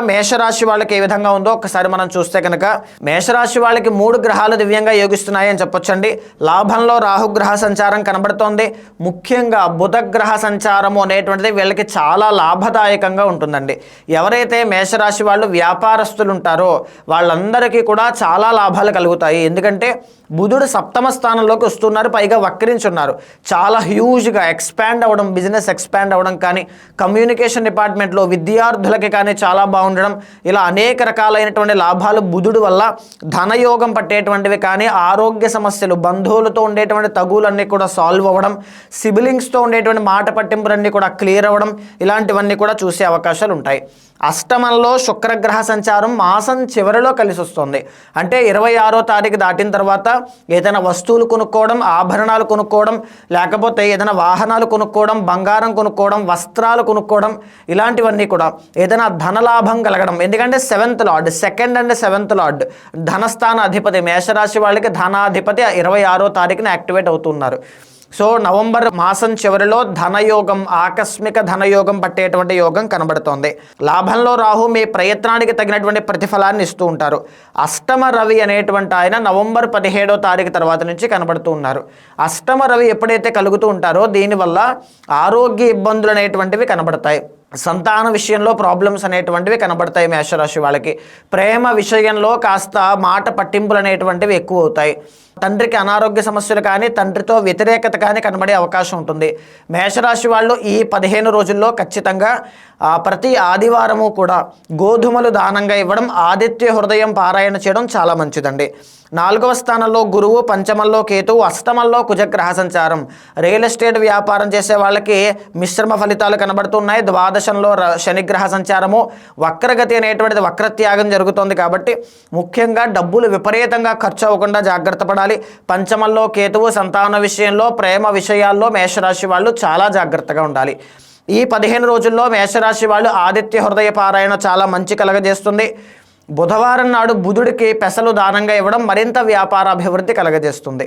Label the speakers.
Speaker 1: మేషరాశి వాళ్ళకి ఏ విధంగా ఉందో ఒకసారి మనం చూస్తే కనుక మేషరాశి వాళ్ళకి 3 గ్రహాలు దివ్యంగా యోగిస్తున్నాయి అని చెప్పొచ్చండి. లాభంలో రాహుగ్రహ సంచారం కనబడుతోంది. ముఖ్యంగా బుధ గ్రహ సంచారము అనేటువంటిది వీళ్ళకి చాలా లాభదాయకంగా ఉంటుందండి. ఎవరైతే మేషరాశి వాళ్ళు వ్యాపారస్తులు ఉంటారో వాళ్ళందరికీ కూడా చాలా లాభాలు కలుగుతాయి. ఎందుకంటే బుధుడు సప్తమ స్థానంలోకి వస్తున్నారు, పైగా వక్రించున్నారు. చాలా హ్యూజ్గా ఎక్స్పాండ్ అవ్వడం, బిజినెస్ ఎక్స్పాండ్ అవ్వడం కానీ, కమ్యూనికేషన్ డిపార్ట్మెంట్లో విద్యార్థులకి కానీ చాలా బాగుండడం, ఇలా అనేక రకాలైనటువంటి లాభాలు బుధుడు వల్ల ధనయోగం పట్టేటువంటివి కానీ, ఆరోగ్య సమస్యలు, బంధువులతో ఉండేటువంటి తగులన్నీ కూడా సాల్వ్ అవ్వడం, సిబిలింగ్స్తో ఉండేటువంటి మాట పట్టింపులన్నీ కూడా క్లియర్ అవ్వడం, ఇలాంటివన్నీ కూడా చూసే అవకాశాలు ఉంటాయి. అష్టమంలో శుక్రగ్రహ సంచారం మాసం చివరిలో కలిసి వస్తుంది. అంటే 26వ తారీఖు దాటిన తర్వాత ఏదైనా వస్తువులు కొనుక్కోవడం, ఆభరణాలు కొనుక్కోవడం, లేకపోతే ఏదైనా వాహనాలు కొనుక్కోవడం, బంగారం కొనుక్కోవడం, వస్త్రాలు కొనుక్కోవడం, ఇలాంటివన్నీ కూడా ఏదైనా ధనలాభం కలగడం. ఎందుకంటే 7th lord, 2nd and 7th lord ధనస్థాన అధిపతి, మేషరాశి వాళ్ళకి ధనాధిపతి 26వ తారీఖున యాక్టివేట్ అవుతున్నారు. సో నవంబర్ మాసం చివరిలో ధనయోగం, ఆకస్మిక ధనయోగం పట్టేటువంటి యోగం కనబడుతోంది. లాభంలో రాహు మీ ప్రయత్నానికి తగినటువంటి ప్రతిఫలాన్ని ఇస్తూ ఉంటారు. అష్టమ రవి అనేటువంటి ఆయన నవంబర్ 17వ తారీఖు తర్వాత నుంచి కనబడుతూ ఉన్నారు. అష్టమ రవి ఎప్పుడైతే కలుగుతూ ఉంటారో దీనివల్ల ఆరోగ్య ఇబ్బందులు అనేటువంటివి కనబడతాయి. సంతాన విషయంలో ప్రాబ్లమ్స్ అనేటువంటివి కనబడతాయి మేషరాశి వాళ్ళకి. ప్రేమ విషయంలో కాస్త మాట పట్టింపులు అనేటువంటివి ఎక్కువ అవుతాయి. తండ్రికి అనారోగ్య సమస్యలు కానీ, తండ్రితో వ్యతిరేకత కానీ కనబడే అవకాశం ఉంటుంది. మేషరాశి వాళ్ళు ఈ 15 రోజుల్లో ఖచ్చితంగా ప్రతి ఆదివారము కూడా గోధుమలు దానంగా ఇవ్వడం, ఆదిత్య హృదయం పారాయణ చేయడం చాలా మంచిదండి. 4వ స్థానంలో గురువు, పంచమంలో కేతువు, అష్టమంలో కుజగ్రహ సంచారం. రియల్ ఎస్టేట్ వ్యాపారం చేసే వాళ్ళకి మిశ్రమ ఫలితాలు కనబడుతున్నాయి. ద్వాదశంలో శనిగ్రహ సంచారము, వక్రగతి అనేటువంటిది వక్రత్యాగం జరుగుతోంది కాబట్టి ముఖ్యంగా డబ్బులు విపరీతంగా ఖర్చు అవ్వకుండా జాగ్రత్త పడాలి. పంచమంలో కేతువు, సంతాన విషయంలో, ప్రేమ విషయాల్లో మేషరాశి వాళ్ళు చాలా జాగ్రత్తగా ఉండాలి. ఈ 15 రోజుల్లో మేషరాశి వాళ్ళు ఆదిత్య హృదయ పారాయణ చాలా మంచి కలగజేస్తుంది. బుధవారం నాడు బుధుడికి పెసలు దానంగా ఇవ్వడం మరింత వ్యాపారాభివృద్ధి కలగజేస్తుంది.